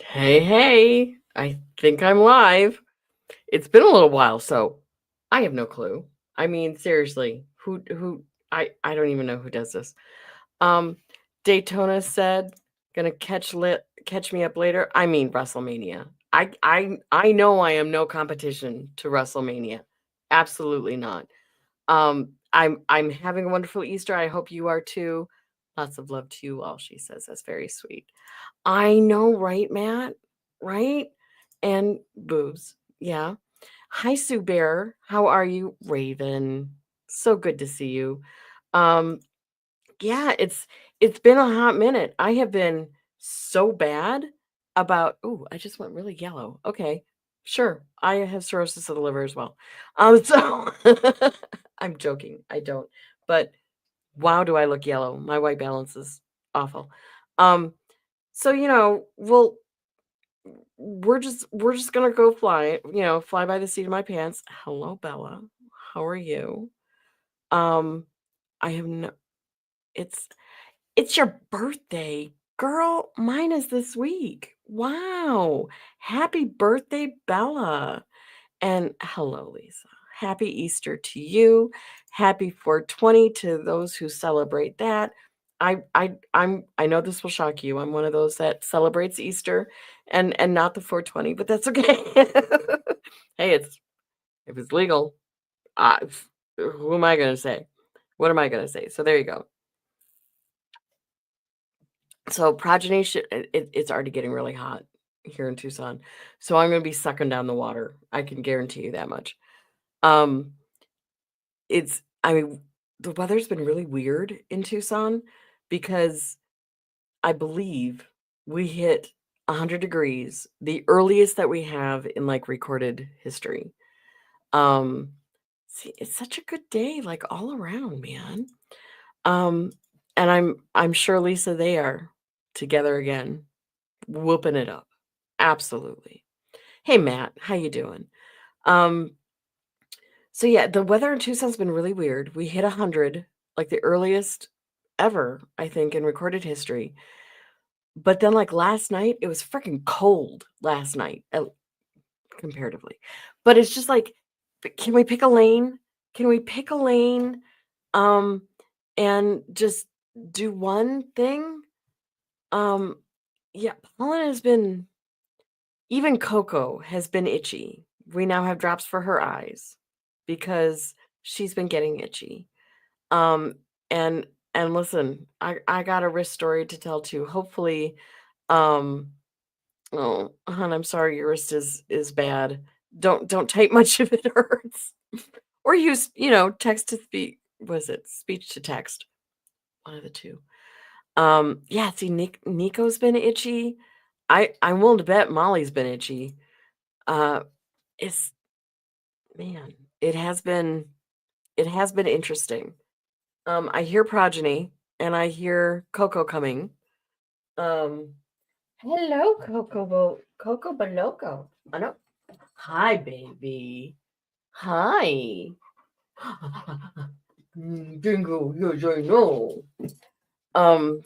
Hey, hey, I think I'm live. It's been a little while, so I have no clue. I mean, seriously, who I don't even know who does this. Um Daytona said gonna catch me up later. I mean WrestleMania. I know I am no competition to WrestleMania. Absolutely not. I'm having a wonderful Easter. I hope you are too. Lots of love to you all, she says. That's very sweet. I know, right, Matt? Right? And boobs. Yeah. Hi, Sue Bear. How are you? Raven. So good to see you. Um, yeah, it's been a hot minute. I have been so bad about I just went really yellow. Okay. Sure. I have cirrhosis of the liver as well. So I'm joking. I don't. But wow, do I look yellow. My white balance is awful. Um, so we're just gonna go fly by the seat of my pants. Hello, Bella. How are you? Um, I have no it's it's your birthday, girl. Mine is this week. Wow. Happy birthday, Bella. And hello, Lisa. Happy Easter to you. Happy 420 to those who celebrate that. I know this will shock you. I'm one of those that celebrates Easter and not the 420, but that's okay. Hey, it's if it's legal, who am I gonna say? What am I gonna say? So there you go. So progeny it's already getting really hot here in Tucson. So I'm gonna be sucking down the water. I can guarantee you that much. Um I mean, the weather's been really weird in Tucson because I believe we hit 100 degrees, the earliest that we have in, like, recorded history. Um, See, it's such a good day, like, all around, man. Um, and I'm sure, Lisa, they are together again, whooping it up. Absolutely. Hey, Matt, how you doing? Um So yeah, the weather in Tucson's been really weird. We hit 100, like the earliest ever, I think, in recorded history. But then, like last night, it was freaking cold last night, comparatively. But it's just like, can we pick a lane? Can we pick a lane? Um, and just do one thing? Um, yeah, pollen has been, even Coco has been itchy. We now have drops for her eyes because she's been getting itchy. Um, and and listen, I got a wrist story to tell too. Hopefully, um, oh, hon, I'm sorry your wrist is bad. Don't take much if it hurts. Or use, text to speak. Was it speech to text? One of the two. Yeah, see, Nico's been itchy. I'm willing to bet Molly's been itchy. Uh, it's man, it has been interesting. I hear progeny and I hear Coco coming. Um, Hello, Coco Baloco. I know. Hi, baby. Hi. Jingle, yes, I know. Um,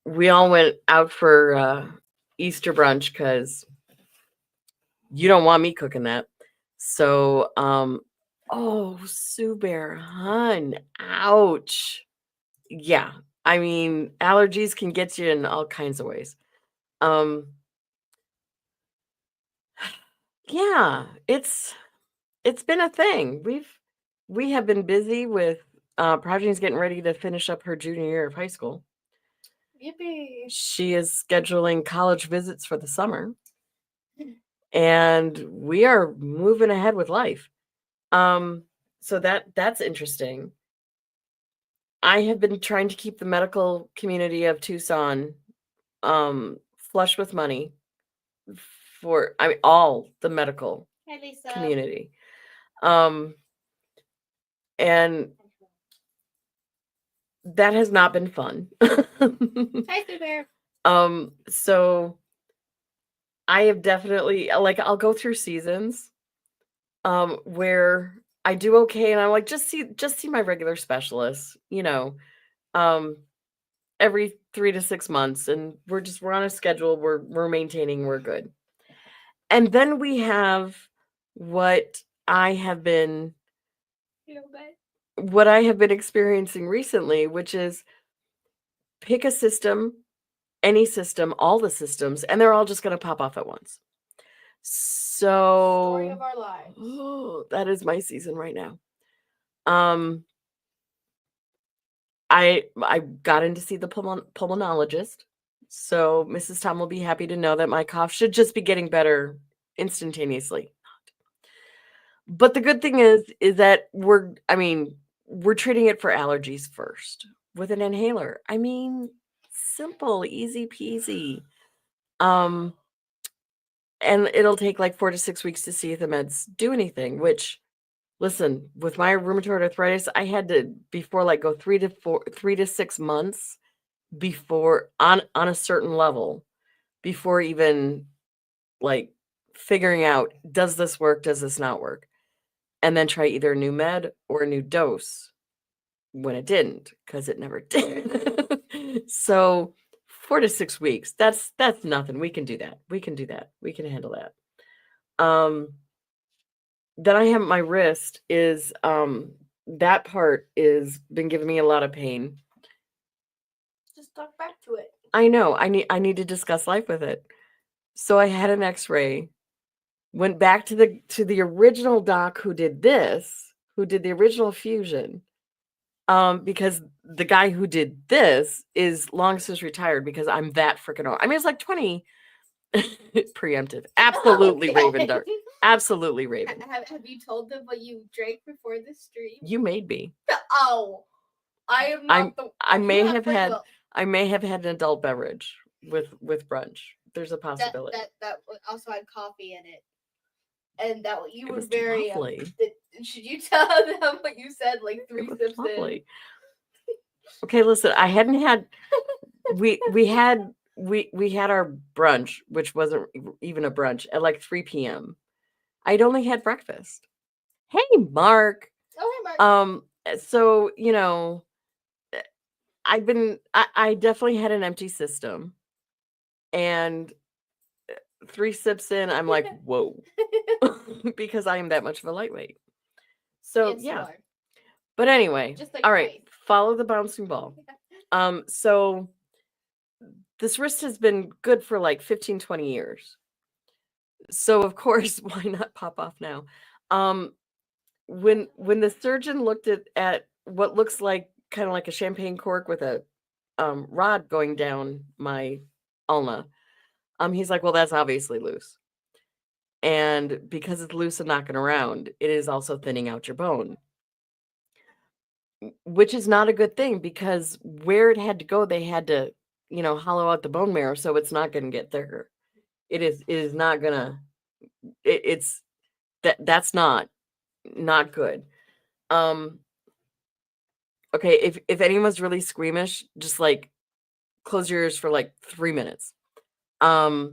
we all went out for Easter brunch because you don't want me cooking that. So, oh, Sue Bear, hun, ouch. Yeah, I mean, allergies can get you in all kinds of ways. Um, yeah, it's been a thing. We have been busy with Progeny's getting ready to finish up her junior year of high school. Yippee! She is scheduling college visits for the summer, and we are moving ahead with life. Um, so that's interesting. I have been trying to keep the medical community of Tucson flush with money for all the medical Hi, Lisa. community. Um and that has not been fun. Hi, Sue Bear. So I have definitely like I'll go through seasons where I do okay and I'm like just see my regular specialist, um every 3 to 6 months, and we're on a schedule. We're maintaining. We're good. And then we have what I have been experiencing recently, which is pick a system, any system, all the systems, and they're all just going to pop off at once. Story So of our lives. that is my season right now. I got in to see the pulmonologist. So Mrs. Tom will be happy to know that my cough should just be getting better instantaneously. But the good thing is that we're treating it for allergies first with an inhaler. I mean, simple, easy peasy. And it'll take like 4 to 6 weeks to see if the meds do anything, which, listen, with my rheumatoid arthritis, I had to before like go 3 to 6 months before on a certain level before even like figuring out, does this work, does this not work? And then try either a new med or a new dose when it didn't, because it never did. So 4 to 6 weeks, that's nothing. We can do that. We can handle that. Then I have my wrist is that part is been giving me a lot of pain. Just talk back to it. I know. I need to discuss life with it. So I had an x-ray, went back to the original doc who did the original fusion. Because the guy who did this is long since retired because I'm that freaking old. I mean, it's like 20 preemptive. Absolutely Raven Dark. Absolutely Raven. Have you told them what you drank before the stream? You made me. Oh, I am not I may have had an adult beverage with brunch. There's a possibility. That also had coffee in it. And that you were was very lovely. Should you tell them what you said like 3 sips lovely. in? Okay, listen, I hadn't had we had our brunch, which wasn't even a brunch, at like 3 p.m. I'd only had breakfast. Hey, Mark. Oh, hey, Mark. So, I definitely had an empty system. And 3 sips in, I'm like, whoa. Because I am that much of a lightweight. So, yeah. But anyway, all right, follow the bouncing ball. So this wrist has been good for like 15, 20 years. So of course, why not pop off now? When the surgeon looked at what looks like kind of like a champagne cork with a rod going down my ulna, he's like, well, that's obviously loose. And because it's loose and knocking around, it is also thinning out your bone, which is not a good thing because where it had to go, they had to, hollow out the bone marrow, so it's not going to get thicker. It is not gonna. It's that's not good. Okay, if anyone's really squeamish, just like close your ears for like 3 minutes. Yeah,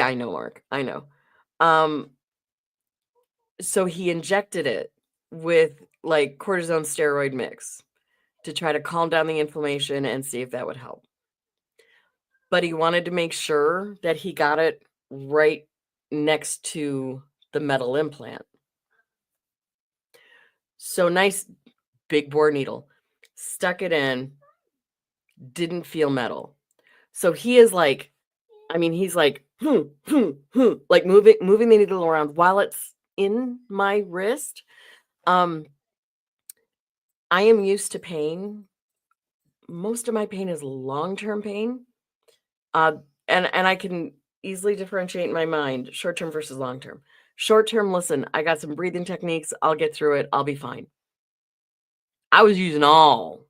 I know, Mark. I know. So he injected it with like cortisone steroid mix to try to calm down the inflammation and see if that would help. But he wanted to make sure that he got it right next to the metal implant. So nice big bore needle, stuck it in, didn't feel metal. So he is like, he's like, like moving the needle around while it's in my wrist. I am used to pain. Most of my pain is long-term pain. And I can easily differentiate in my mind short-term versus long-term. Short-term, listen, I got some breathing techniques. I'll get through it. I'll be fine. I was using all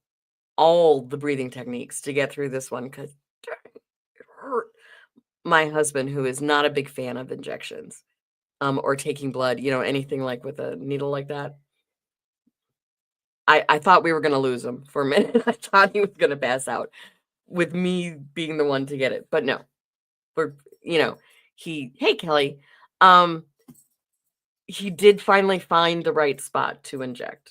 the breathing techniques to get through this one because it hurt. My husband, who is not a big fan of injections, or taking blood, anything like with a needle like that. I thought we were going to lose him for a minute. I thought he was going to pass out with me being the one to get it, but no. Hey, Kelly, he did finally find the right spot to inject.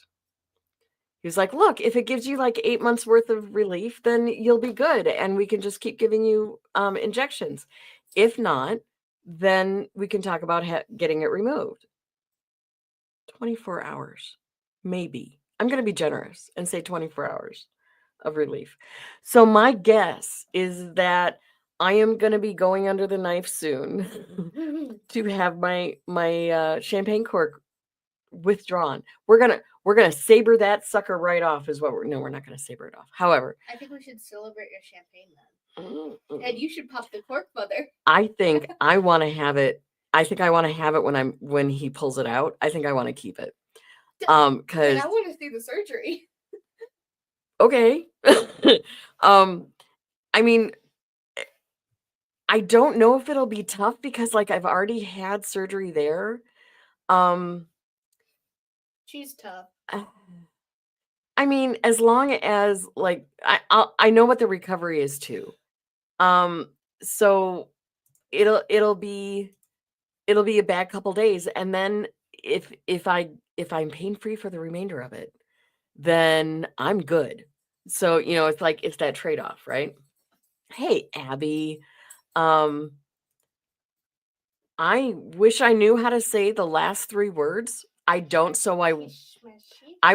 He was like, look, if it gives you like 8 months worth of relief, then you'll be good. And we can just keep giving you injections. If not, then we can talk about getting it removed. 24 hours, maybe. I'm going to be generous and say 24 hours of relief. So my guess is that I am going to be going under the knife soon to have my champagne cork withdrawn. We're gonna saber that sucker right off. Is what we're no, we're not gonna saber it off. However, I think we should celebrate your champagne then. And you should pop the cork, mother. I think I want to have it. I think I want to have it when he pulls it out. I think I want to keep it. Because I want to see the surgery. Okay. I mean, I don't know if it'll be tough because like I've already had surgery there. She's tough. I mean, as long as like I know what the recovery is too. So it'll be a bad couple days, and then if I'm pain free for the remainder of it, then I'm good. So it's like it's that trade off, right? Hey, Abby, I wish I knew how to say the last 3 words. I don't, so I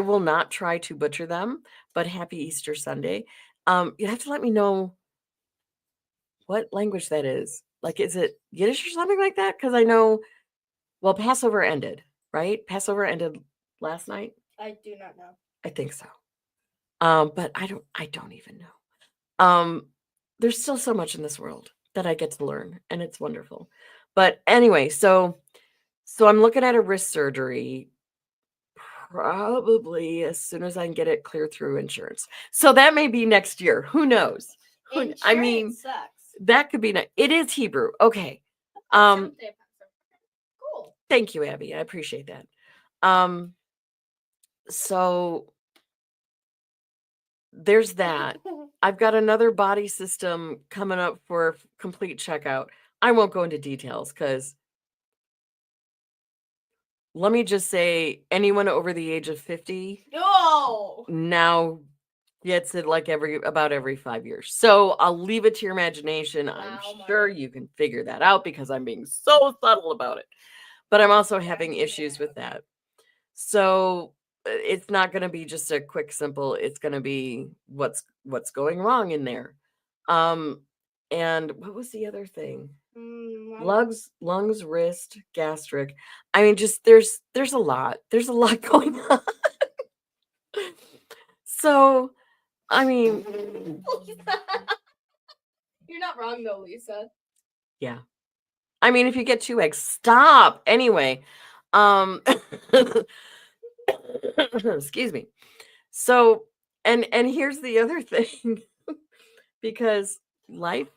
will not try to butcher them, but happy Easter Sunday. You have to let me know what language that is. Like, is it Yiddish or something like that? Because I know, well, Passover ended, right? Passover ended last night. I do not know. I think so. But I don't even know. There's still so much in this world that I get to learn, and it's wonderful. But anyway, so I'm looking at a wrist surgery probably as soon as I can get it cleared through insurance. So that may be next year. Who knows? I mean, Insurance sucks. that could be it is Hebrew. Okay. Cool. Thank you, Abby. I appreciate that. So there's that. I've got another body system coming up for complete checkout. I won't go into details because let me just say anyone over the age of 50 No. now gets it like about every 5 years. So I'll leave it to your imagination. Wow, I'm sure you can figure that out because I'm being so subtle about it. But I'm also having issues with that. So it's not going to be just a quick, simple, it's going to be what's going wrong in there. And what was the other thing? Lungs, wrist, gastric. I mean, just there's a lot. There's a lot going on. So, I mean, you're not wrong though, Lisa. Yeah. I mean, if you get 2 eggs, stop. Anyway, excuse me. So, and here's the other thing, because life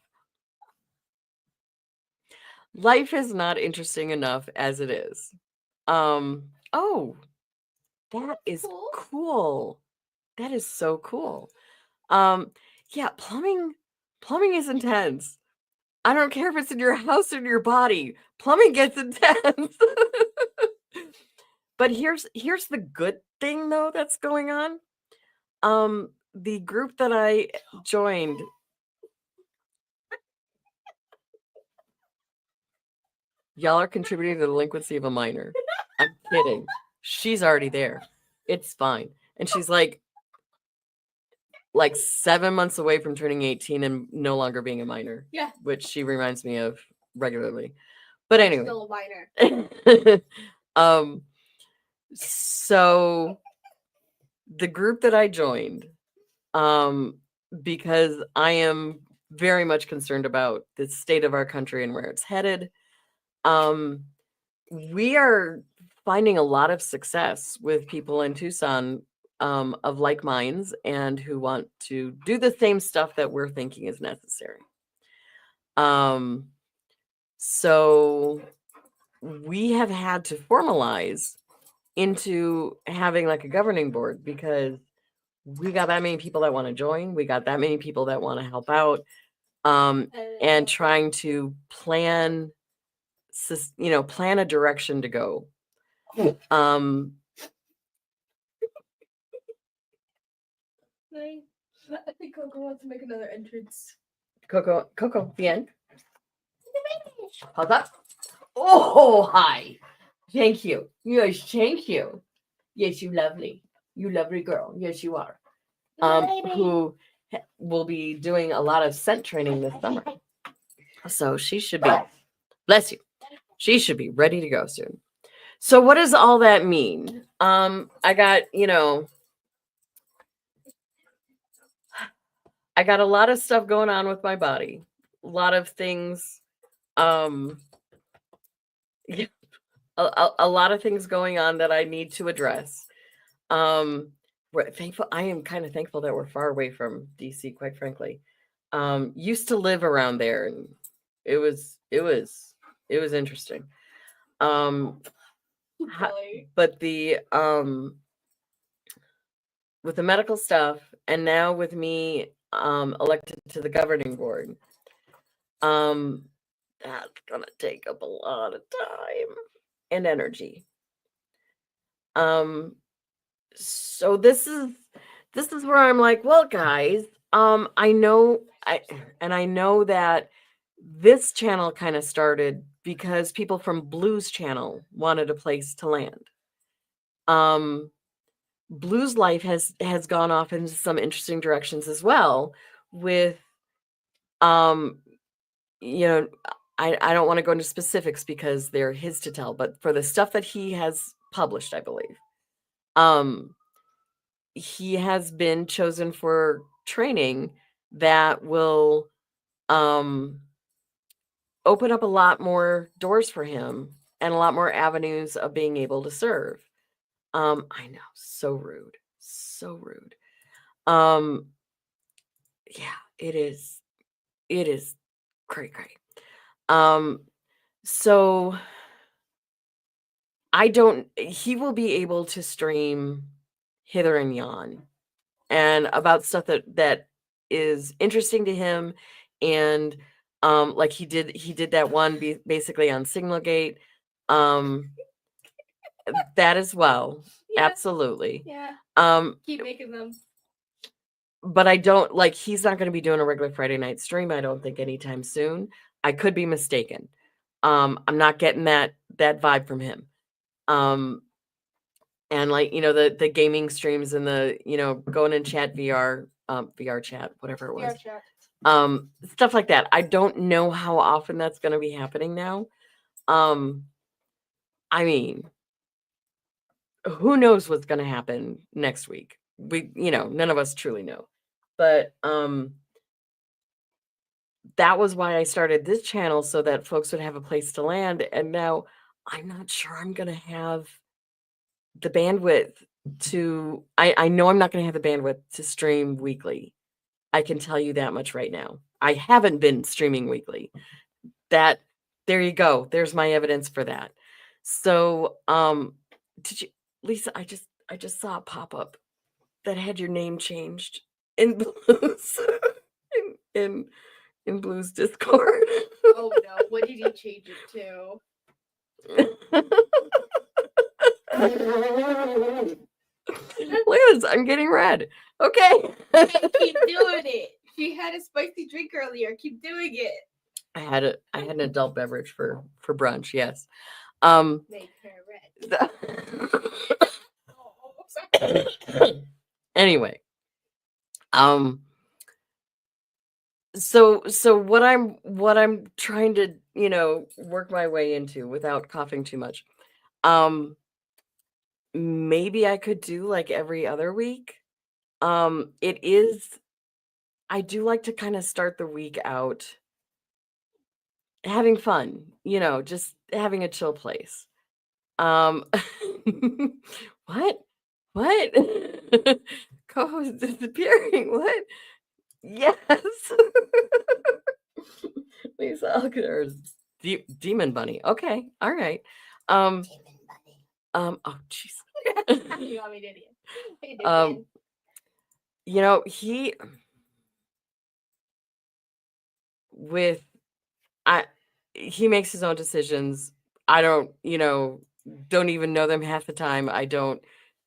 is not interesting enough as it is. Oh, that is cool. That is so cool. Yeah, plumbing is intense. I don't care if it's in your house or in your body. Plumbing gets intense. But here's the good thing though that's going on. The group that I joined, y'all are contributing to the delinquency of a minor. I'm kidding. She's already there. It's fine. And she's like 7 months away from turning 18 and no longer being a minor. Yeah. Which she reminds me of regularly. But anyway. Still a minor. So the group that I joined, because I am very much concerned about the state of our country and where it's headed. We are finding a lot of success with people in Tucson of like minds and who want to do the same stuff that we're thinking is necessary. So we have had to formalize into having like a governing board because we got that many people that want to join. We got that many people that want to help out, and trying to plan a direction to go. play? I think Coco wants to make another entrance. Coco, the end. How's that? Oh, hi. Thank you. Yes, thank you. Yes, you lovely. You lovely girl. Yes, you are. Who will be doing a lot of scent training this summer. So she should be, bless you, she should be ready to go soon. So what does all that mean? I got, I got a lot of stuff going on with my body. A lot of things, yeah, a lot of things going on that I need to address. We're thankful. I am kind of thankful that we're far away from DC, quite frankly. Used to live around there, and it was interesting. But the with the medical stuff, and now with me elected to the governing board, that's gonna take up a lot of time and energy. So this is where I'm like, well, guys, I know that this channel kind of started because people from Blues channel wanted a place to land. Blues Life has gone off into some interesting directions as well with I don't want to go into specifics because they're his to tell, but for the stuff that he has published, I believe, he has been chosen for training that will open up a lot more doors for him and a lot more avenues of being able to serve. I know, so rude. Yeah, it is great. So he will be able to stream hither and yon and about stuff that is interesting to him, and like he did that one basically on Signalgate, that as well. Yeah. Absolutely. Yeah. Keep making them. But I don't like, he's not going to be doing a regular Friday night stream, I don't think, anytime soon. I could be mistaken. I'm not getting that vibe from him. And like, the gaming streams and the, going in chat VR chat, whatever it was. VR chat. Stuff like that. I don't know how often that's going to be happening now. I mean, who knows what's going to happen next week? None of us truly know. But that was why I started this channel, so that folks would have a place to land. And now I'm not sure I'm going to have the bandwidth to, I know I'm not going to have the bandwidth to stream weekly. I can tell you that much right now. I haven't been streaming weekly. There you go. There's my evidence for that. So, did you, Lisa, I just saw a pop-up that had your name changed in Blues, in Blues Discord. Oh no, what did you change it to? Look at this, I'm getting red. Okay. Keep doing it. She had a spicy drink earlier. Keep doing it. I had an adult beverage for brunch, yes. Make her red. Anyway. So what I'm trying to, work my way into without coughing too much. Maybe I could do like every other week. I do like to kind of start the week out having fun, just having a chill place. What? Co-host disappearing. What? Yes. Lisa Alcater's Demon Bunny. Okay. All right. Demon Bunny. Oh jeez. You want me to do it? He makes his own decisions. I don't even know them half the time. I don't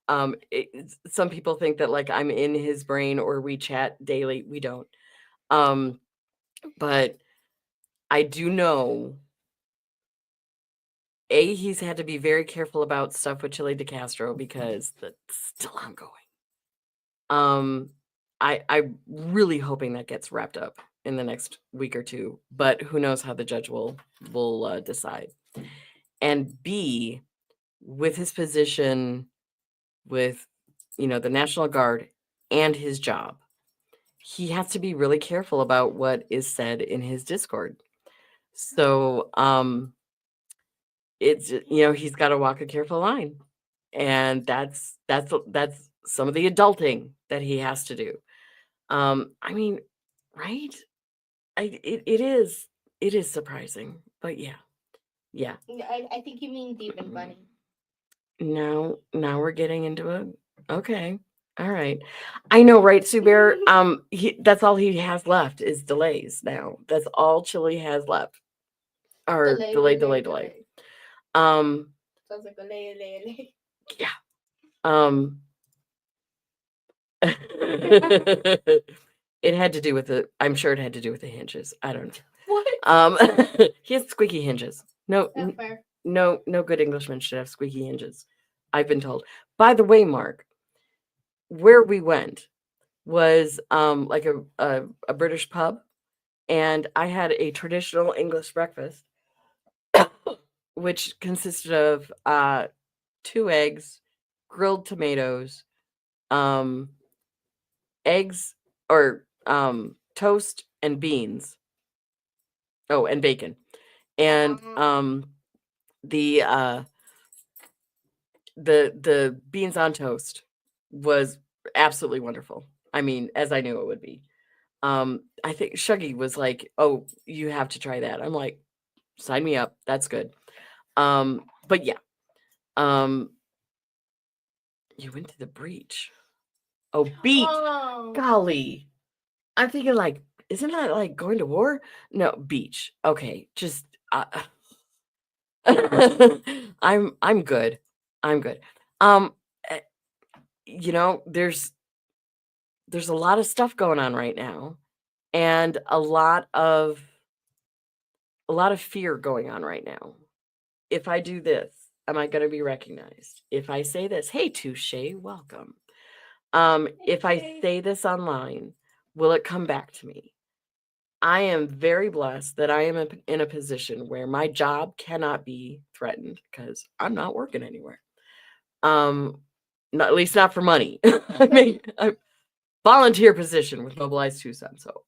Some people think that like I'm in his brain or we chat daily. We don't. But I do know he's had to be very careful about stuff with Chile de Castro because that's still ongoing. I'm really hoping that gets wrapped up in the next week or two, but who knows how the judge will decide. And B, with his position with the National Guard and his job, he has to be really careful about what is said in his Discord. So it's he's got to walk a careful line, and that's some of the adulting that he has to do. I mean, right? It is surprising, but yeah. I think you mean Demon Bunny. Now we're getting into it. Okay. All right. I know, right, Sue Bear? That's all he has left is delays now. That's all Chile has left. Or delay. Sounds like delay. Yeah. It had to do with I'm sure it had to do with the hinges. I don't know. What? He has squeaky hinges. No, Not fair. no good Englishman should have squeaky hinges, I've been told. By the way, Mark, where we went was like a British pub, and I had a traditional English breakfast, which consisted of 2 eggs, grilled tomatoes, eggs or toast and beans. Oh, and bacon. And the beans on toast was absolutely wonderful. I mean, as I knew it would be. I think Shuggy was like, "Oh, you have to try that." I'm like, "Sign me up. That's good." But yeah. You went to the breach. Oh, beach. Oh. Golly. I'm thinking like, isn't that like going to war? No, beach. Okay, just I'm good. I'm good. eh, there's a lot of stuff going on right now, and a lot of fear going on right now. If I do this, am I going to be recognized? If I say this, hey, Touche, welcome. If I say this online, will it come back to me? I am very blessed that I am in a position where my job cannot be threatened because I'm not working anywhere. Not, at least not for money. I mean, a volunteer position with Mobilize Tucson. So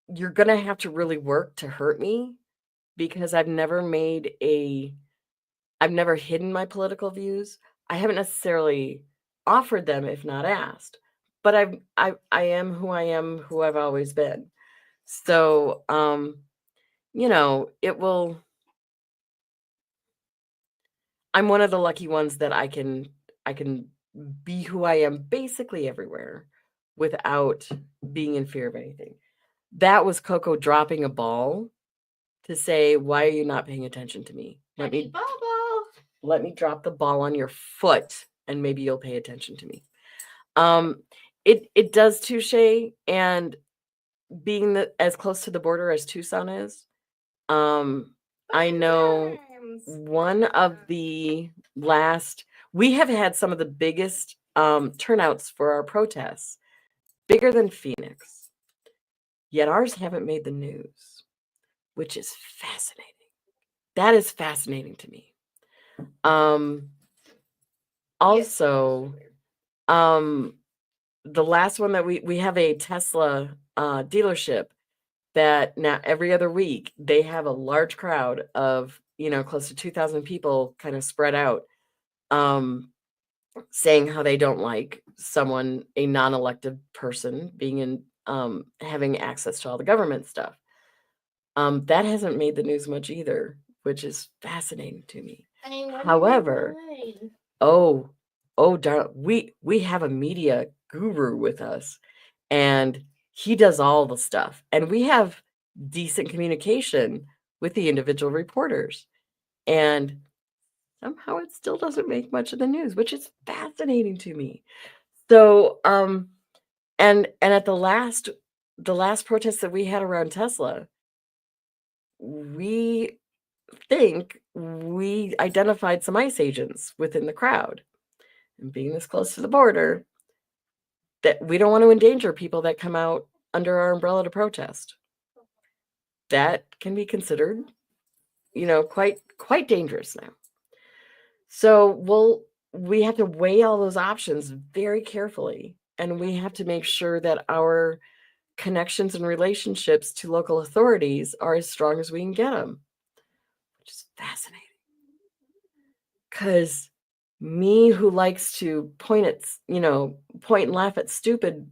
you're gonna have to really work to hurt me because I've never hidden my political views. I haven't necessarily offered them if not asked, but I am who I am, who I've always been. So, it will. I'm one of the lucky ones that I can be who I am basically everywhere without being in fear of anything. That was Coco dropping a ball to say, "Why are you not paying attention to me? Let me drop the ball on your foot, and maybe you'll pay attention to me." It does, Touche, and being as close to the border as Tucson is, I know one of the last we have had some of the biggest turnouts for our protests, bigger than Phoenix. Yet ours haven't made the news, which is fascinating. That is fascinating to me. Also, the last one that we have a Tesla dealership that now every other week they have a large crowd of close to 2,000 people kind of spread out, saying how they don't like a non-elected person being in having access to all the government stuff. That hasn't made the news much either, which is fascinating to me. However, darn, we have a media guru with us, and he does all the stuff, and we have decent communication with the individual reporters. And somehow it still doesn't make much of the news, which is fascinating to me. So, and at the last protest that we had around Tesla, we think we identified some ICE agents within the crowd. And being this close to the border, that we don't want to endanger people that come out under our umbrella to protest. That can be considered, quite dangerous now. So we have to weigh all those options very carefully, and we have to make sure that our connections and relationships to local authorities are as strong as we can get them, which is fascinating. Because me, who likes to point and laugh at stupid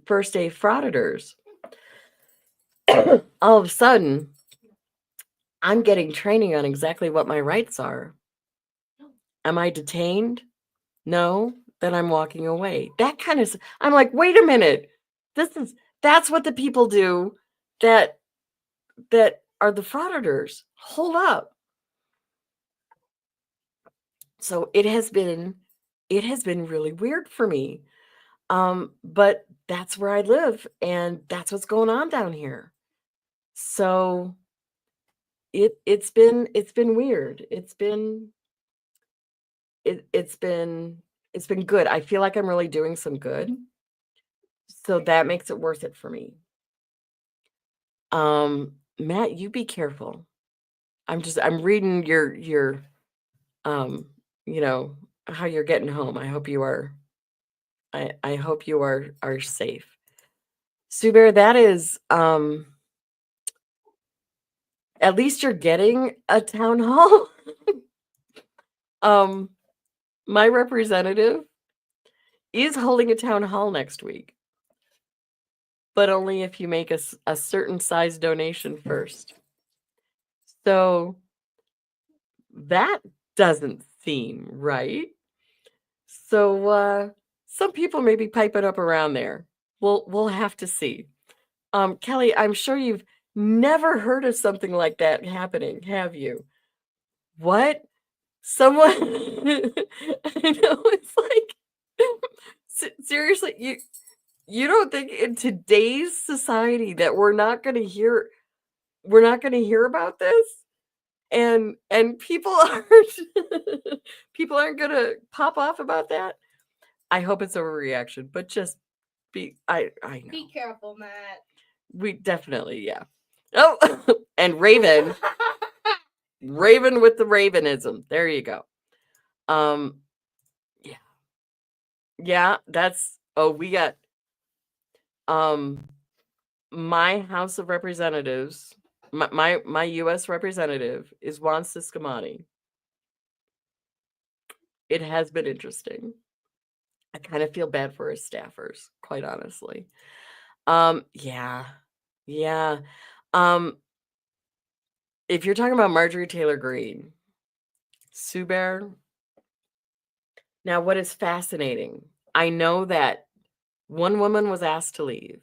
first day frauditors, all of a sudden, I'm getting training on exactly what my rights are. Am I detained? No. Then I'm walking away. That kind of, I'm like, wait a minute. That's what the people do that are the frauditors. Hold up. So it has been really weird for me. But that's where I live, and that's what's going on down here. So it's been weird. It's been good. I feel like I'm really doing some good. So that makes it worth it for me. Matt, you be careful. I'm reading your how you're getting home. I hope you are I hope you are safe. Sue Bear, that is at least you're getting a town hall. My representative is holding a town hall next week, but only if you make a certain size donation first. So that doesn't seem right. So some people may be piping up around there. We'll have to see. Kelly, I'm sure you've never heard of something like that happening, have you? What? Someone I know, it's like seriously, you don't think in today's society that we're not going to hear about this? And people aren't going to pop off about that? I hope it's overreaction, but just I know. Be careful, Matt. We definitely, yeah. Oh, and Raven with the Ravenism. There you go. Yeah. Yeah, we got my House of Representatives, my US representative is Juan Ciscomani. It has been interesting. I kind of feel bad for his staffers, quite honestly. Yeah. Yeah. If you're talking about Marjorie Taylor Greene, Sue Bear, now what is fascinating, I know that one woman was asked to leave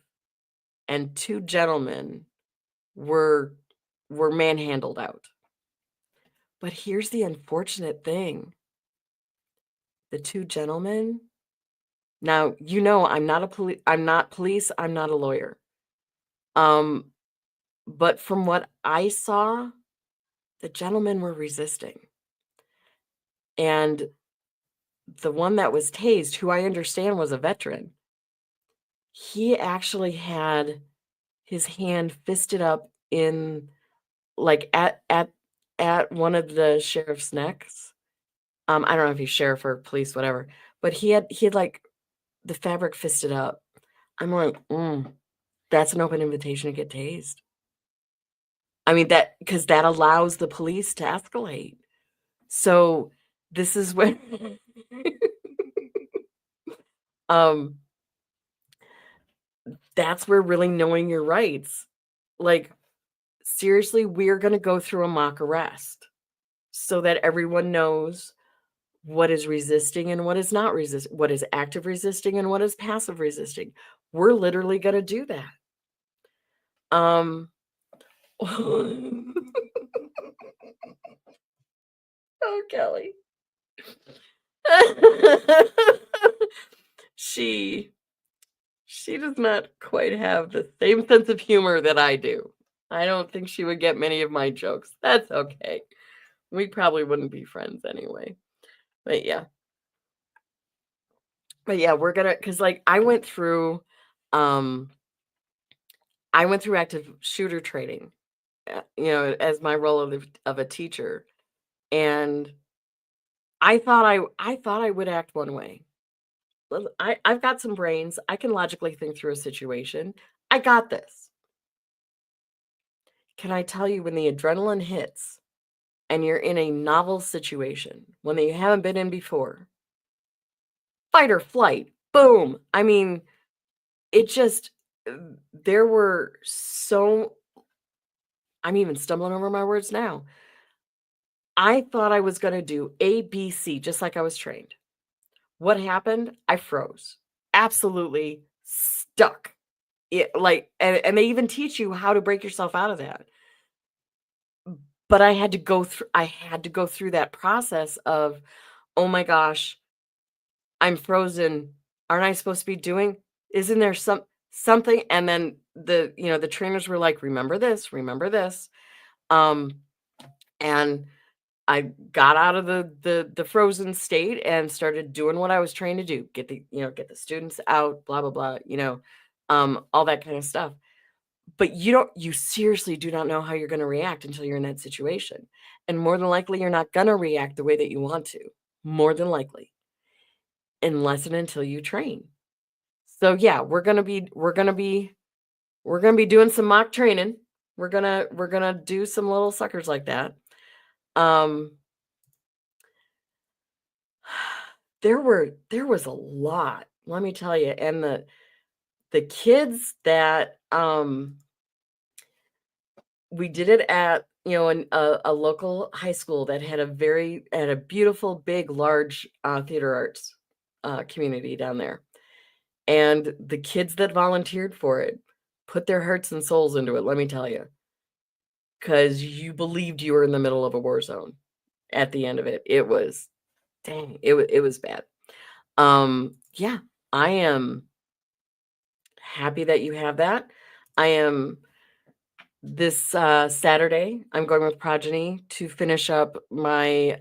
and two gentlemen were manhandled out. But here's the unfortunate thing. The two gentlemen, now, I'm not police, I'm not a lawyer. But from what I saw, the gentlemen were resisting. And the one that was tased, who I understand was a veteran, he actually had his hand fisted up in, like, at one of the sheriff's necks. I don't know if he's sheriff or police, whatever, but he had like the fabric fisted up. I'm like, that's an open invitation to get tased. I mean, because that allows the police to escalate. So this is when that's where really knowing your rights, like, seriously, we're going to go through a mock arrest so that everyone knows what is resisting and what is not what is active resisting and what is passive resisting. We're literally going to do that. Oh, Kelly. she she does not quite have the same sense of humor that I do. I don't think she would get many of my jokes. That's okay. We probably wouldn't be friends anyway. But yeah. But yeah, we're gonna because like um I went through active shooter training, as my role of a teacher. And I thought I would act one way. Well, I've got some brains. I can logically think through a situation. I got this. Can I tell you when the adrenaline hits and you're in a novel situation, one that you haven't been in before, fight or flight, boom. I mean, it just there were so I'm even stumbling over my words now. I thought I was going to do A, B, C, just like I was trained. What happened? I froze. Absolutely stuck. And they even teach you how to break yourself out of that. But I had to go through that process of, "Oh my gosh, I'm frozen. Aren't I supposed to be doing? Isn't there something?" And then the trainers were like, "Remember this, remember this." Um and I got out of the frozen state and started doing what I was trained to do. Get the students out, blah blah blah, all that kind of stuff. But you seriously do not know how you're going to react until you're in that situation. And more than likely you're not going to react the way that you want to. More than likely, unless and until you train. So yeah, we're going to be doing some mock training. We're going to do some little suckers like that. Um there was a lot, let me tell you, and the kids that we did it at, a local high school that had a beautiful, big, large theater arts community down there. And the kids that volunteered for it put their hearts and souls into it, let me tell you, because you believed you were in the middle of a war zone at the end of it. It was, dang, it was bad. Yeah, I am happy that you have that. I am this Saturday, I'm going with Progeny to finish up my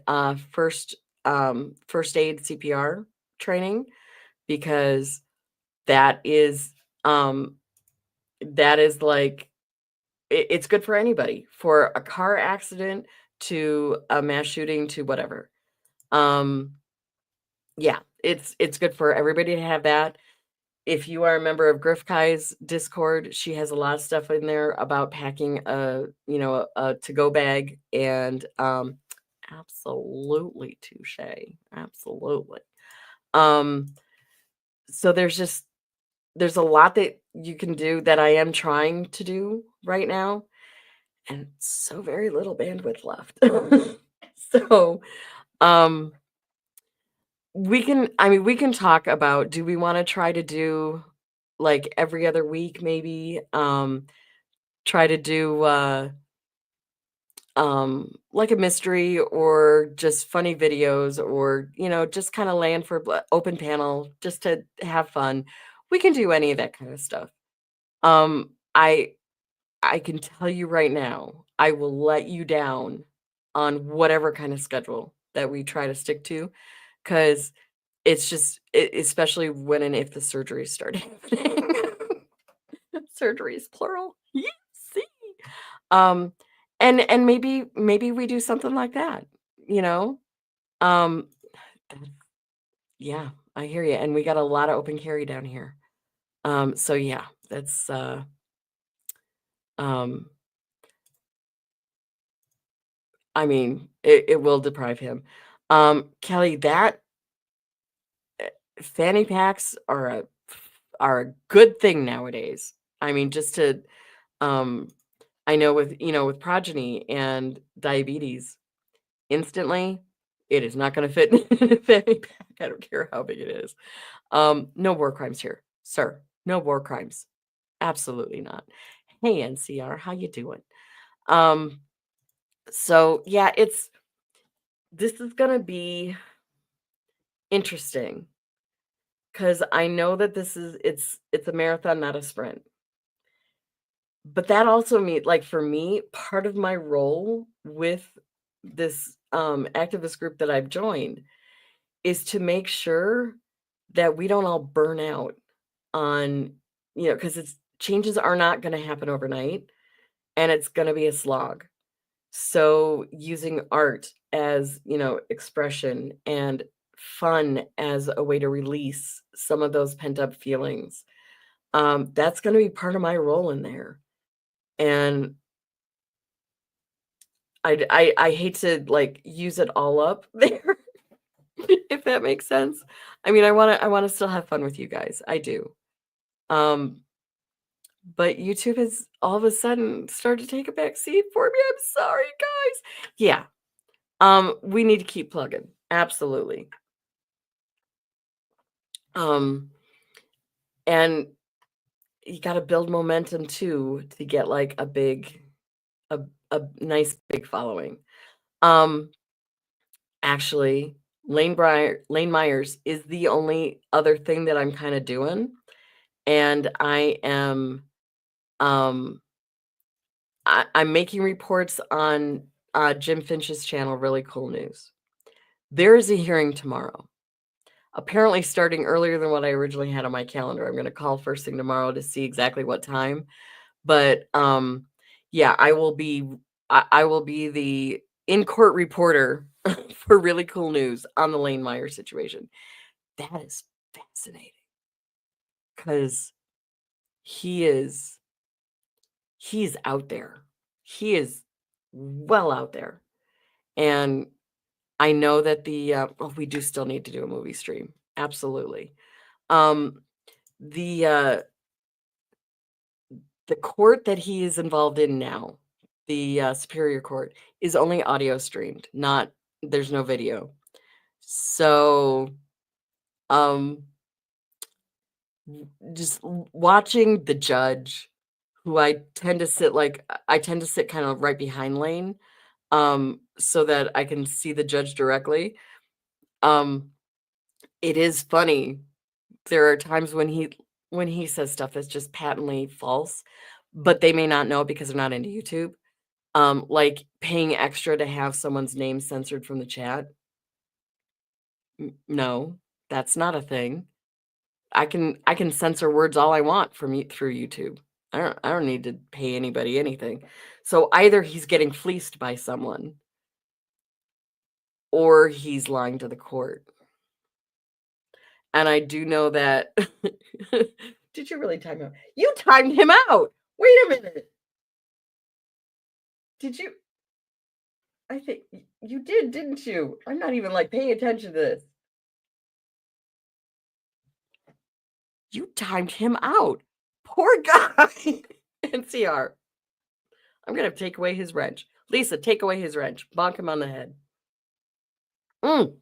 first aid CPR training because that is um that is like it's good for anybody, for a car accident to a mass shooting to whatever. Um yeah, it's good for everybody to have that. If you are a member of Griff Kai's Discord, she has a lot of stuff in there about packing a to-go bag and absolutely touche. Absolutely. Um so there's a lot that you can do that I am trying to do right now and so very little bandwidth left. So, um we can talk about, do we wanna try to do, like, every other week maybe? Try to do, like a mystery or just funny videos or, just kinda land for open panel just to have fun. We can do any of that kinda stuff. Um, I I can tell you right now, I will let you down on whatever kind of schedule that we try to stick to, because it's just especially when and if the surgeries start happening. Surgeries, plural. Yeah, see? Um, and maybe we do something like that, you know? Um, yeah, I hear you, and we got a lot of open carry down here. So yeah, that's, um I mean, it will deprive him. Kelly, that fanny packs are a good thing nowadays. I mean, just to um I know with progeny and diabetes, instantly it is not going to fit in a fanny pack. I don't care how big it is. No war crimes here, sir. No war crimes. Absolutely not. Hey NCR, how you doing? Um, so yeah, this is gonna be interesting because I know that it's a marathon, not a sprint. But that also means, like, for me, part of my role with this activist group that I've joined is to make sure that we don't all burn out on, because it's changes are not going to happen overnight, and it's going to be a slog. So using art as, expression and fun as a way to release some of those pent up feelings, that's going to be part of my role in there. And I hate to, like, use it all up there, if that makes sense. I mean, I wanna still have fun with you guys, I do. Um, but YouTube has all of a sudden started to take a back seat for me, I'm sorry, guys. Yeah, we need to keep plugging, absolutely. Um, and you gotta build momentum too to get, like, a a nice big following. Um Actually, Lane Myers is the only other thing that I'm kinda doing, and um I'm making reports on, Jim Finch's channel, Really Cool News. There is a hearing tomorrow, apparently starting earlier than what I originally had on my calendar. I'm gonna call first thing tomorrow to see exactly what time, but, yeah, I will be the in-court reporter for Really Cool News on the Lane Myers situation. That is fascinating because he is he's out there. He is well out there, and I know that we do still need to do a movie stream, absolutely. Um, the, uh the court that he is involved in now, the, Superior Court, is only audio streamed, not there's no video. So, um just watching the judge, who I tend to sit kind of right behind Lane, so that I can see the judge directly. Um, it is funny. There are times when he says stuff that's just patently false, but they may not know it because they're not into YouTube. Like paying extra to have someone's name censored from the chat. No, that's not a thing. I can censor words all I want from through YouTube. I don't need to pay anybody anything. So either he's getting fleeced by someone or he's lying to the court. And I do know that did you really time him? You timed him out. Wait a minute. Did you I think you did, didn't you? I'm not even like paying attention to this. You timed him out. Poor guy. NCR. I'm gonna take away his wrench. Lisa, take away his wrench. Bonk him on the head. Mm,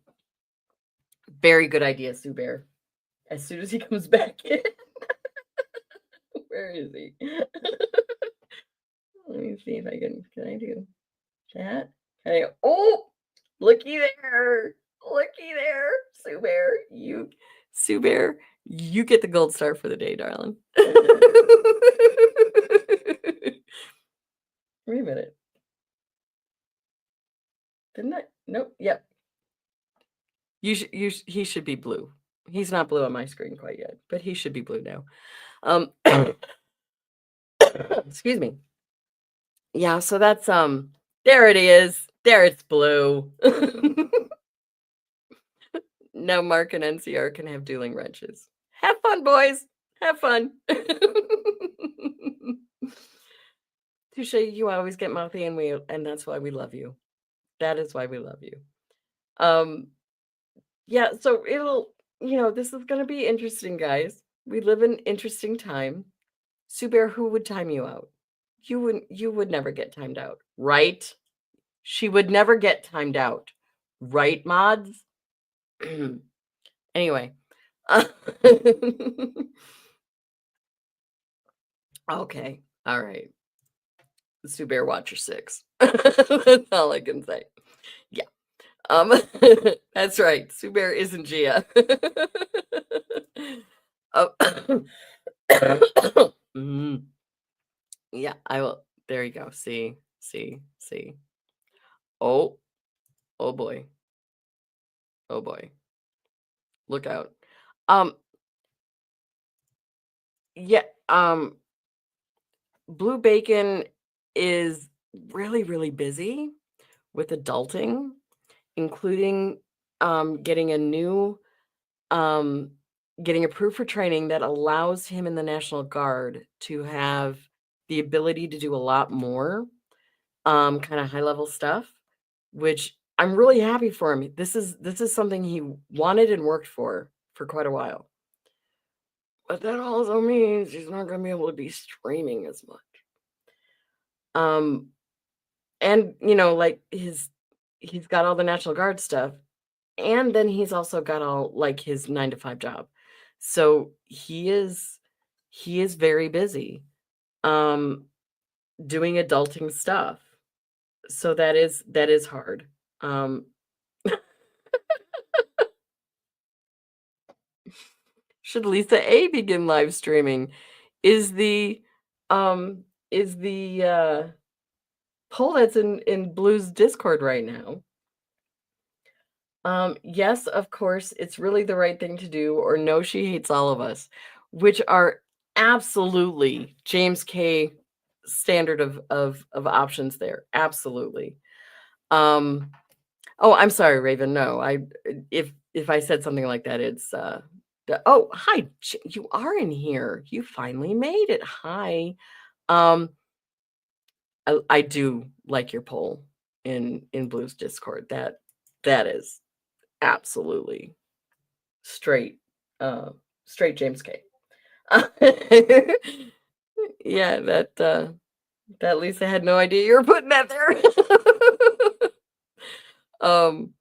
very good idea, Sue Bear. As soon as he comes back in. Where is he? Let me see if can I do that? Oh, looky there. Looky there. Sue Bear. Sue Bear, you get the gold star for the day, darling. Wait a minute. Didn't I? Nope. Yep. He should be blue. He's not blue on my screen quite yet, but he should be blue now. Excuse me. Yeah, so that's there it is. There it's blue. Now Mark and NCR can have dueling wrenches. Have fun, boys. Have fun. Touche, you always get mouthy and that's why we love you. That is why we love you. Um yeah, so this is gonna be interesting, guys. We live in interesting time. Sue Bear, who would time you out? You would never get timed out, right? She would never get timed out. Right, mods? Anyway. Okay. All right. Sue Bear Watcher 6. That's all I can say. Yeah. Um, that's right. Sue Bear isn't Gia. Oh, mhm. Yeah, I will. There you go. See, see, see. Oh, oh boy. Oh boy. Look out. Um, yeah, Blue Bacon is really, really busy with adulting, including getting a new um getting approved for training that allows him in the National Guard to have the ability to do a lot more kind of high level stuff, which I'm really happy for him. This is something he wanted and worked for quite a while. But that also means he's not going to be able to be streaming as much. Um and like he's got all the National Guard stuff, and then he's also got all like his 9 to 5 job. So he is very busy um doing adulting stuff. So that is hard. Um should Lisa A begin live streaming? Is the um is the poll that's in Blue's Discord right now. Yes, of course, it's really the right thing to do, or no, she hates all of us, which are absolutely James K standard of options there. Absolutely. Um, oh, I'm sorry, Raven. No, if I said something like that, it's oh, hi, you are in here. You finally made it. Hi. Um, I do like your poll in Blue's Discord. That is absolutely straight, uh, straight James K. Yeah, that Lisa had no idea you were putting that there. Um,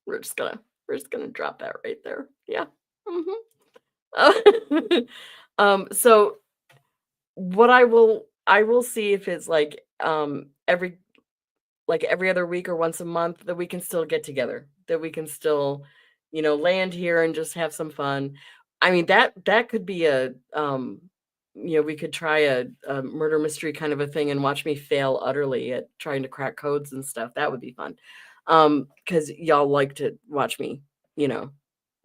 we're just gonna we're just gonna drop that right there. Yeah. Mhm. So what I will see if it's every other week or once a month that we can still get together, that we can still, land here and just have some fun. I mean, that could be we could try a murder mystery kind of a thing and watch me fail utterly at trying to crack codes and stuff. That would be fun. Because y'all like to watch me,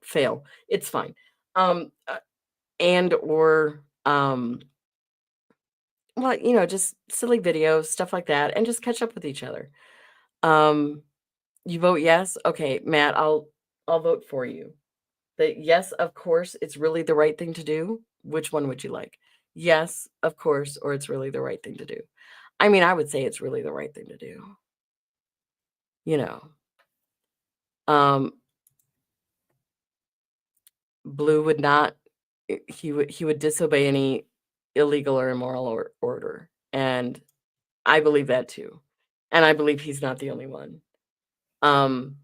fail. It's fine. And or well, just silly videos, stuff like that, and just catch up with each other. Um, you vote yes? Okay, Matt, I'll vote for you. That yes, of course, it's really the right thing to do. Which one would you like? Yes, of course, or it's really the right thing to do. I mean, I would say it's really the right thing to do. You know. Um, Blue would not he would disobey any illegal or immoral order. And I believe that too. And I believe he's not the only one. Um,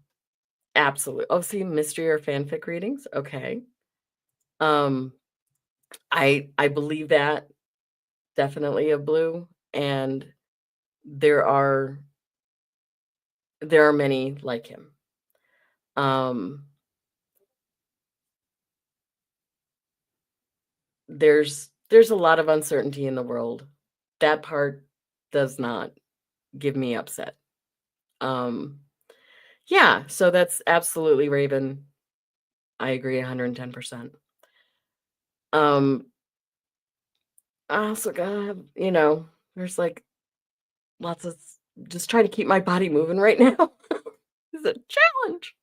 absolutely. Oh, see, mystery or fanfic readings? Okay. Um, I believe that definitely of Blue, and there are there are many like him. Um, there's a lot of uncertainty in the world. That part does not give me upset. Um, yeah, so that's absolutely Raven. I agree 110%. Um, I also gotta have, there's like lots of just trying to keep my body moving right now. It's a challenge.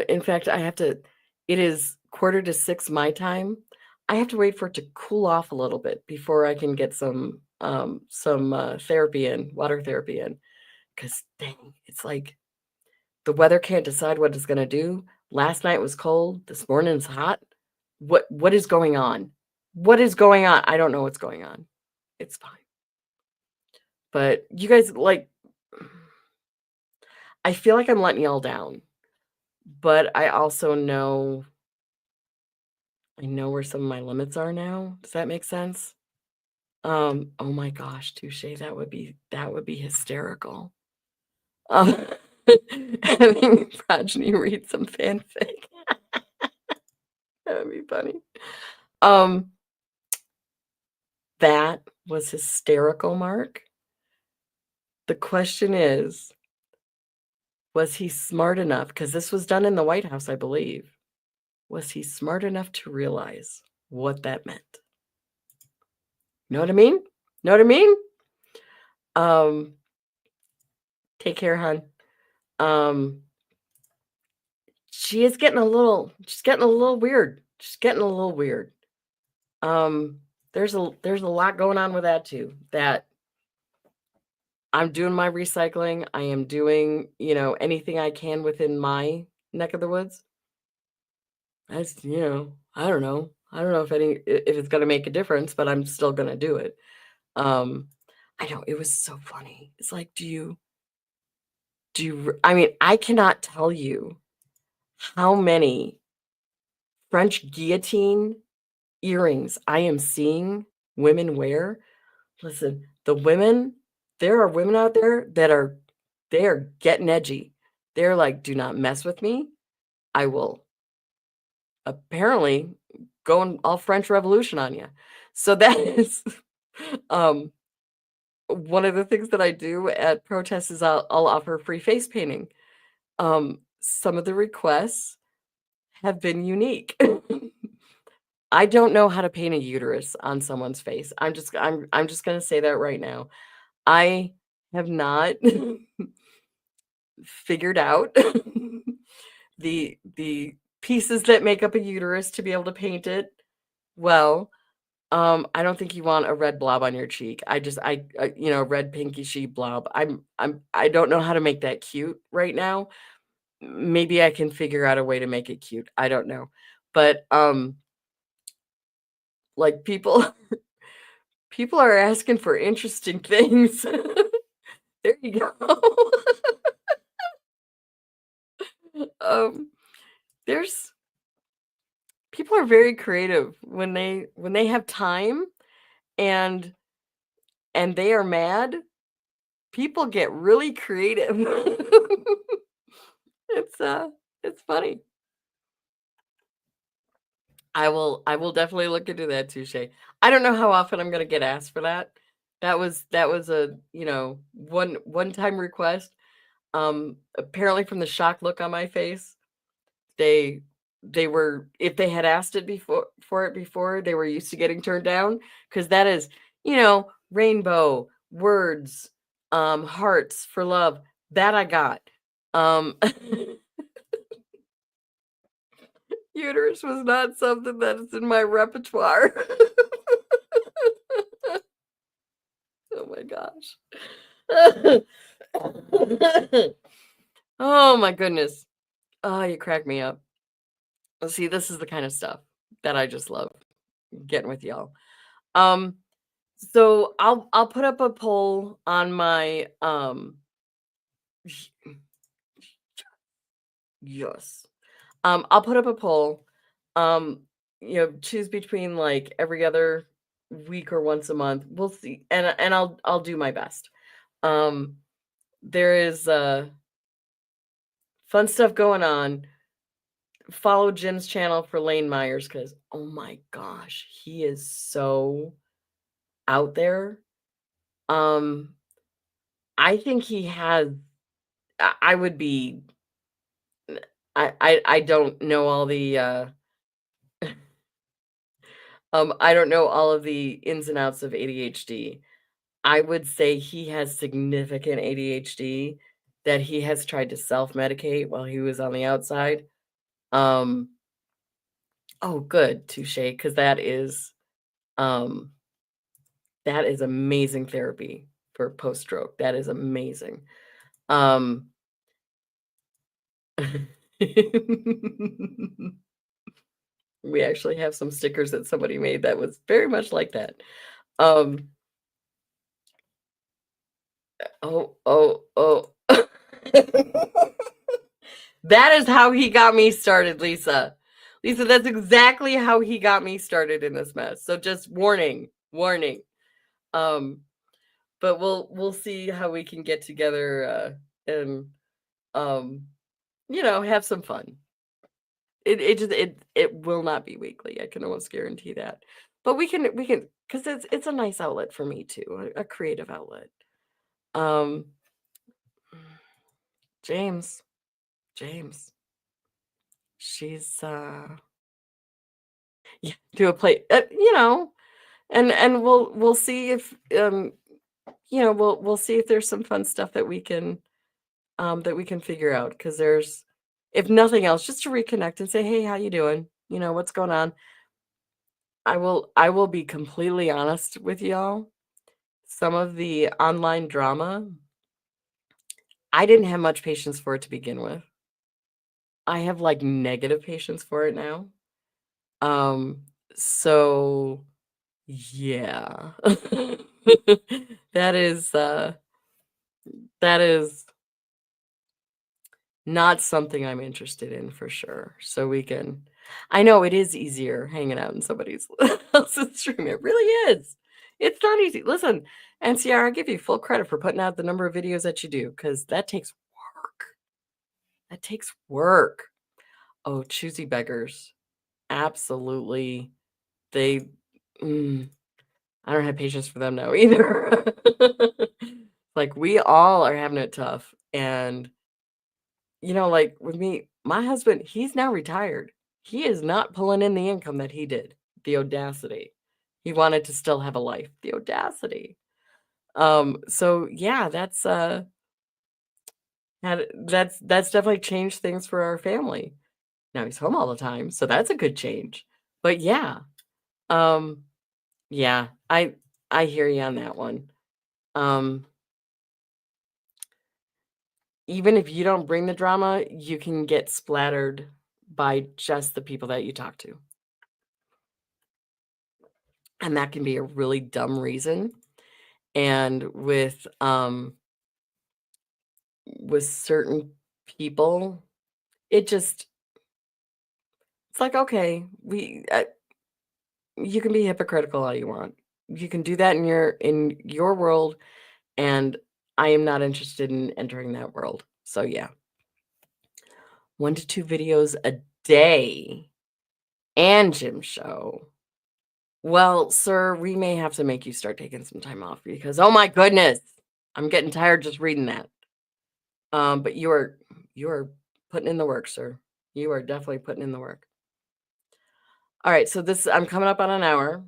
In fact, it is 5:45 my time. I have to wait for it to cool off a little bit before I can get some therapy in, water therapy in. Because dang, it's like the weather can't decide what it's gonna do. Last night was cold, this morning's hot. What is going on? What is going on? I don't know what's going on. It's fine. But you guys, I feel like I'm letting y'all down, but I also I know where some of my limits are now. Does that make sense? Oh my gosh, touche, that would be hysterical. Having Progeny read some fanfic. That would be funny. That was hysterical, Mark. The question is, was he smart enough? Because this was done in the White House, I believe. Was he smart enough to realize what that meant? Know what I mean? Know what I mean? Take care, hon. She's getting a little weird. She's getting a little weird. There's a lot going on with that too. That I'm doing my recycling. I am doing, anything I can within my neck of the woods. That's, I don't know. I don't know if it's going to make a difference, but I'm still going to do it. I know it was so funny. It's like, I mean, I cannot tell you how many French guillotine earrings I am seeing women wear. Listen, there are women out there that are getting edgy. They're like, do not mess with me. I will apparently go all French Revolution on you. So that is one of the things that I do at protests is I'll offer free face painting. Some of the requests have been unique. I don't know how to paint a uterus on someone's face. I'm just going to say that right now. I have not figured out the pieces that make up a uterus to be able to paint it well. I don't think you want a red blob on your cheek. Red pinky sheep blob. I don't know how to make that cute right now. Maybe I can figure out a way to make it cute. I don't know. But like people are asking for interesting things. There you go. People are very creative when they have time and they are mad. People get really creative. It's funny. I will definitely look into that, touche. I don't know how often I'm going to get asked for that. That was a, one-time request. Apparently from the shock look on my face, they were, if they had asked it before, they were used to getting turned down, because that is, rainbow words, hearts for love, that I got. Uterus was not something that is in my repertoire. Oh my gosh. Oh my goodness. Oh, you crack me up. See, this is the kind of stuff that I just love getting with y'all. So I'll put up a poll on my yes. I'll put up a poll. Choose between like every other week or once a month. We'll see. And I'll do my best. There is fun stuff going on. Follow Jim's channel for Lane Myers, because oh my gosh, he is so out there. I think he has, I would be, I don't know all the I don't know all of the ins and outs of ADHD. I would say he has significant ADHD that he has tried to self-medicate while he was on the outside. Oh, good, touche, because that is amazing therapy for post-stroke. That is amazing. We actually have some stickers that somebody made that was very much like that. Oh. That is how he got me started, Lisa. Lisa, that's exactly how he got me started in this mess. So just warning. Um, but we'll see how we can get together and um, have some fun. It will not be weekly. I can almost guarantee that. But we can because it's a nice outlet for me too, a creative outlet. Um, James, James, she's yeah, do a play, and we'll see if we'll see if there's some fun stuff that we can figure out because there's if nothing else just to reconnect and say hey how you doing what's going on. I will be completely honest with y'all. Some of the online drama, I didn't have much patience for it to begin with. I have like negative patience for it now. Um, so yeah. That is that is not something I'm interested in for sure. So we can I know it is easier hanging out in somebody else's stream. It really is. It's not easy. Listen, NCR, I give you full credit for putting out the number of videos that you do because that takes work. That takes work. Oh, choosy beggars. Absolutely. They mm, I don't have patience for them now either. Like we all are having it tough. And like with me, my husband, he's now retired. He is not pulling in the income that he did. The audacity. He wanted to still have a life. The audacity. So yeah, that's definitely changed things for our family. Now he's home all the time, so that's a good change. But yeah, um, yeah, I hear you on that one. Um, even if you don't bring the drama, you can get splattered by just the people that you talk to. And that can be a really dumb reason. And with certain people, it's like, okay, you can be hypocritical all you want. You can do that in your world, and I am not interested in entering that world. So yeah, 1 to 2 videos a day and gym show. Well, sir, we may have to make you start taking some time off because oh my goodness, I'm getting tired just reading that. But you are putting in the work, sir. You are definitely putting in the work. All right, so this I'm coming up on an hour,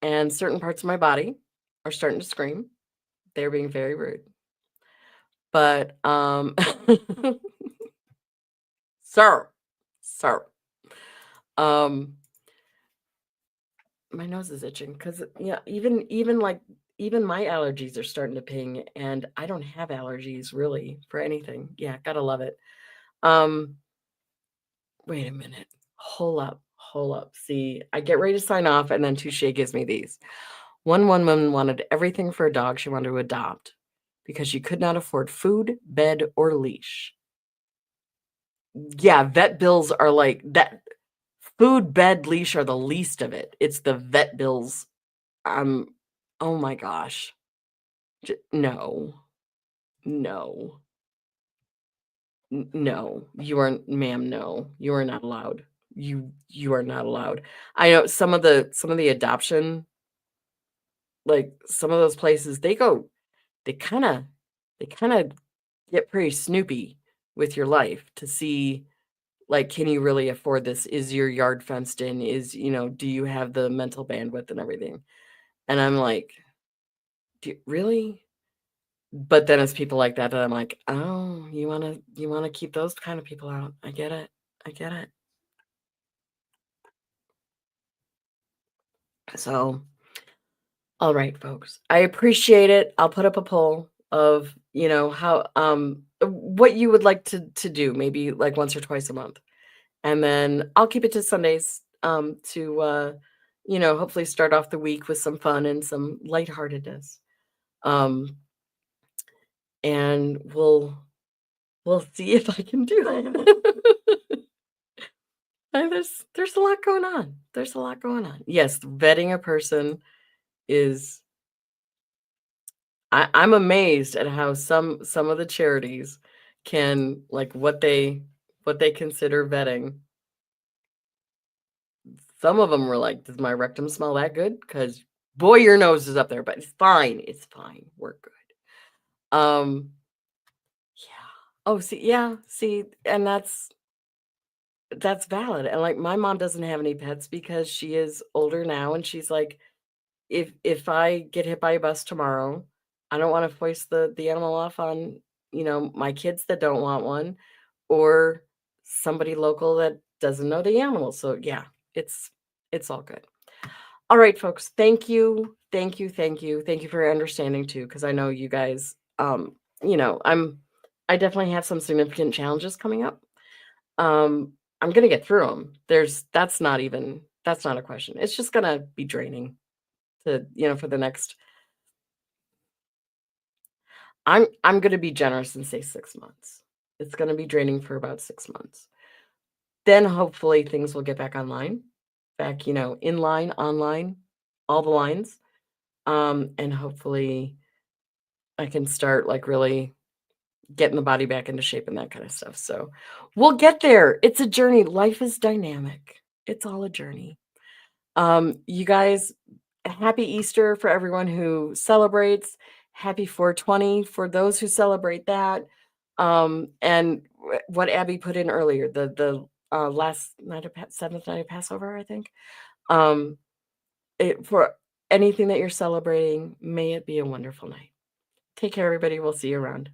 and certain parts of my body are starting to scream. They're being very rude. But sir, sir, um, my nose is itching because yeah, even my allergies are starting to ping, and I don't have allergies really for anything. Yeah, gotta love it. Um, wait a minute. Hold up, hold up. See, I get ready to sign off, and then Touche gives me these. One woman wanted everything for a dog she wanted to adopt because she could not afford food, bed, or leash. Yeah, vet bills are like that. Food, bed, leash are the least of it. It's the vet bills. Um, oh my gosh. No, no, no. You are, ma'am. No, you are not allowed. You are not allowed. I know some of the adoption, like some of those places, they kind of they kind of get pretty snoopy with your life to see like can you really afford this? Is your yard fenced in? Do you have the mental bandwidth and everything? And I'm like, really? But then it's people like that I'm like, "Oh, you wanna keep those kind of people out. I get it. I get it." So, all right, folks. I appreciate it. I'll put up a poll of, how what you would like to do, maybe like once or twice a month. And then I'll keep it to Sundays, to hopefully start off the week with some fun and some lightheartedness. Um, and we'll see if I can do it. There's a lot going on. There's a lot going on. Yes, vetting a person is I'm amazed at how some of the charities can like what they consider vetting. Some of them were like, "Does my rectum smell that good?" Because boy, your nose is up there, but it's fine. It's fine. We're good. Yeah. Oh, see, yeah, see, and that's valid. And like my mom doesn't have any pets because she is older now, and she's like, if I get hit by a bus tomorrow, I don't want to foist the animal off on, my kids that don't want one or somebody local that doesn't know the animal. So yeah, it's all good. All right, folks. Thank you. Thank you. Thank you. Thank you for your understanding too, because I know you guys I definitely have some significant challenges coming up. I'm gonna get through them. That's not a question. It's just gonna be draining to, for the next I'm gonna be generous and say 6 months. It's gonna be draining for about 6 months. Then hopefully things will get back online, back, in line, online, all the lines. And hopefully I can start like really getting the body back into shape and that kind of stuff. So we'll get there. It's a journey. Life is dynamic. It's all a journey. You guys, happy Easter for everyone who celebrates. Happy 420 for those who celebrate that. And what Abby put in earlier, the last night of seventh night of Passover, I think. Um, for anything that you're celebrating, may it be a wonderful night. Take care, everybody. We'll see you around.